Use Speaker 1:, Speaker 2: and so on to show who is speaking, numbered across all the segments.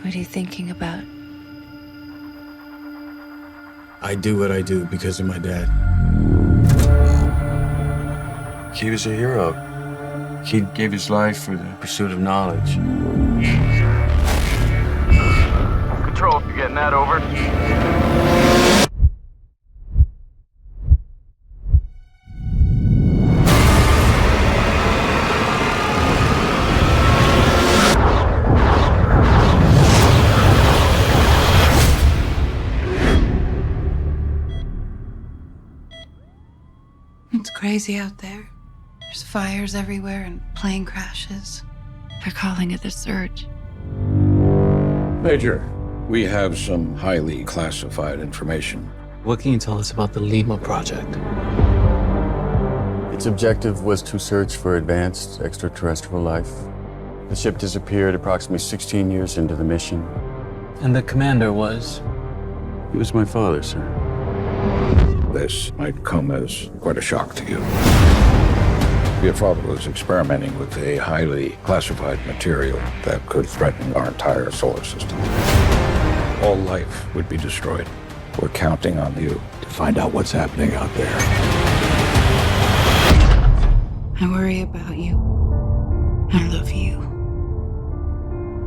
Speaker 1: What are you thinking about?
Speaker 2: I do what I do because of my dad. He was a hero. He gave his life for the pursuit of knowledge.
Speaker 3: Control, you getting that over?
Speaker 1: It's crazy out there. There's fires everywhere and plane crashes. They're calling it the surge.
Speaker 4: Major, we have some highly classified information.
Speaker 5: What can you tell us about the Lima project?
Speaker 2: Its objective was to search for advanced extraterrestrial life. The ship disappeared approximately 16 years into the mission.
Speaker 5: And the commander was?
Speaker 2: He was my father, sir.
Speaker 4: This might come as quite a shock to you. Your father was experimenting with a highly classified material that could threaten our entire solar system. All life would be destroyed. We're counting on you to find out what's happening out there.
Speaker 1: I worry about you. I love you.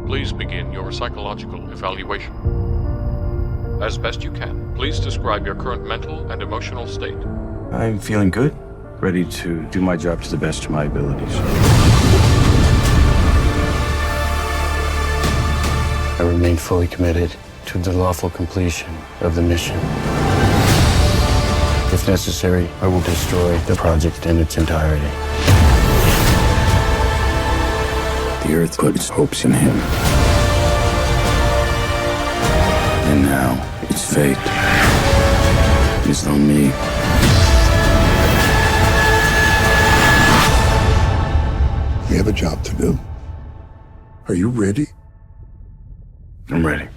Speaker 6: Please begin your psychological evaluation. As best you can, please describe your current mental and emotional state.
Speaker 2: I'm feeling good, ready to do my job to the best of my abilities. I remain fully committed to the lawful completion of the mission. If necessary, I will destroy the project in its entirety. The Earth put its hopes in him. And now, its fate is on me.
Speaker 7: We have a job to do. Are you ready?
Speaker 2: I'm ready.